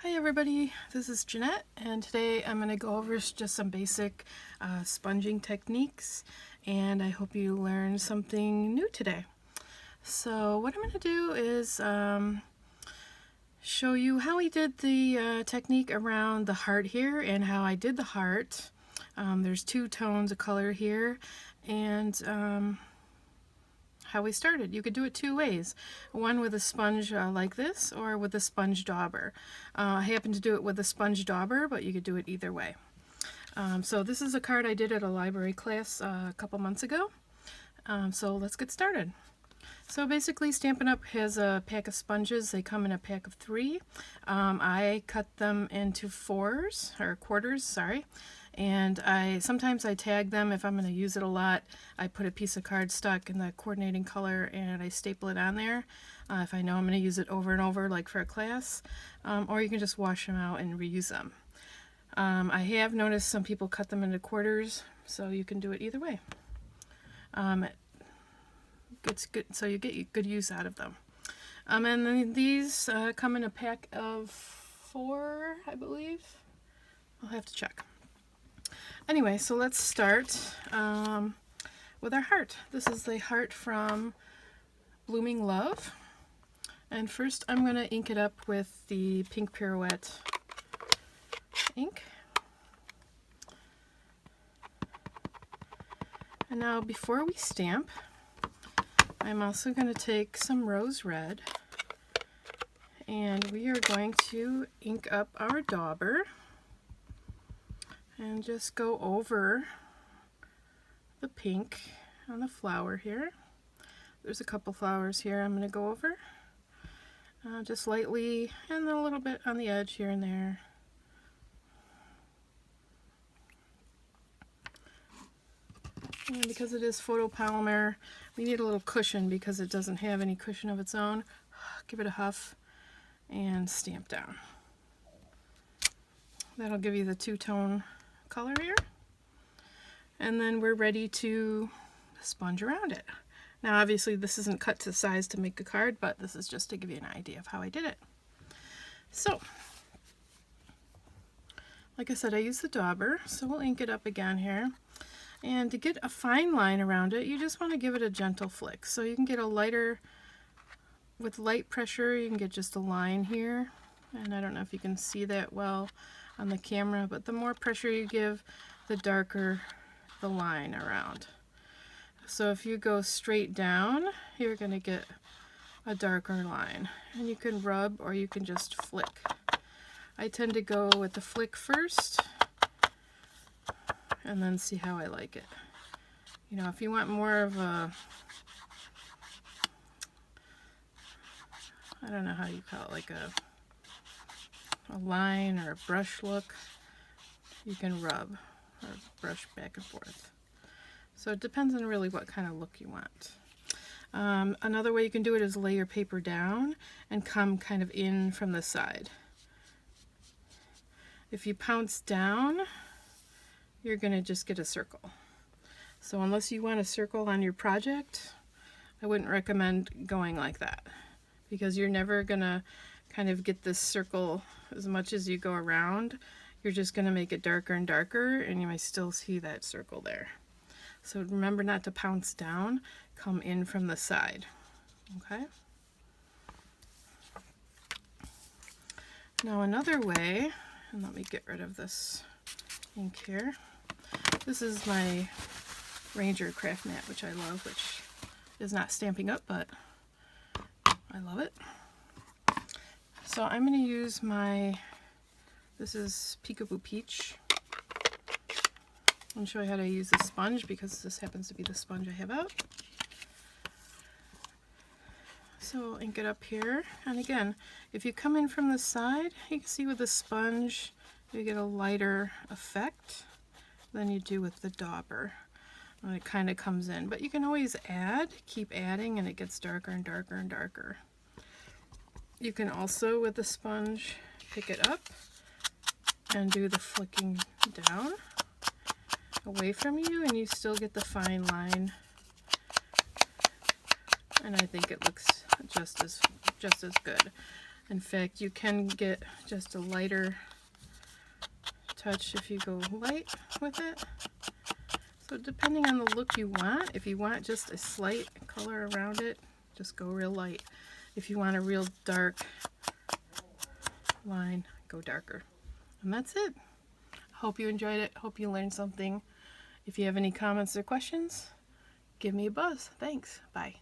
Hi everybody, this is Jeanette, and today I'm going to go over just some basic sponging techniques, and I hope you learn something new today. So what I'm going to do is show you how we did the technique around the heart here and how I did the heart. There's two tones of color here, and how we started. You could do it two ways. One with a sponge like this, or with a sponge dauber. I happen to do it with a sponge dauber, but you could do it either way. So this is a card I did at a library class a couple months ago. So let's get started. So basically Stampin' Up! Has a pack of sponges. They come in a pack of 3. I cut them into quarters, and sometimes I tag them if I'm going to use it a lot. I put a piece of cardstock in the coordinating color and I staple it on there if I know I'm going to use it over and over, like for a class, or you can just wash them out and reuse them. I have noticed some people cut them into quarters, so you can do it either way. It's good, so you get good use out of them. And then these come in a pack of 4, I believe. I'll have to check. Anyway, so let's start with our heart. This is the heart from Blooming Love. And first I'm going to ink it up with the Pink Pirouette ink. And now before we stamp, I'm also going to take some rose red, and we are going to ink up our dauber and just go over the pink on the flower here. There's a couple flowers here I'm going to go over just lightly, and then a little bit on the edge here and there. And because it is photopolymer, we need a little cushion because it doesn't have any cushion of its own. Give it a huff and stamp down. That'll give you the two-tone color here. And then we're ready to sponge around it. Now obviously this isn't cut to size to make a card, but this is just to give you an idea of how I did it. So, like I said, I used the dauber, so we'll ink it up again here. And to get a fine line around it, you just want to give it a gentle flick. So you can get a lighter, with light pressure, you can get just a line here. And I don't know if you can see that well on the camera, but the more pressure you give, the darker the line around. So if you go straight down, you're going to get a darker line. And you can rub or you can just flick. I tend to go with the flick first, and then see how I like it. You know, if you want more of a, I don't know how you call it, like a line or a brush look, you can rub or brush back and forth. So it depends on really what kind of look you want. Another way you can do it is lay your paper down and come kind of in from the side. If you pounce down, you're going to just get a circle. So unless you want a circle on your project, I wouldn't recommend going like that, because you're never going to kind of get this circle as much as you go around. You're just going to make it darker and darker, and you might still see that circle there. So remember not to pounce down, come in from the side. Okay? Now another way, and let me get rid of this ink here. This is my Ranger craft mat, which I love, which is not Stampin' Up, but I love it. So I'm going to use this is Peekaboo Peach. I'm going to show you how to use a sponge, because this happens to be the sponge I have out. So ink it up here, and again, if you come in from the side, you can see with the sponge you get a lighter effect than you do with the dauber when it kind of comes in. But you can always keep adding, and it gets darker and darker and darker. You can also, with the sponge, pick it up and do the flicking down away from you, and you still get the fine line. And I think it looks just as good. In fact, you can get just a lighter touch if you go light with it. So depending on the look you want, if you want just a slight color around it, just go real light. If you want a real dark line, go darker. And that's it. Hope you enjoyed it. Hope you learned something. If you have any comments or questions, give me a buzz. Thanks. Bye.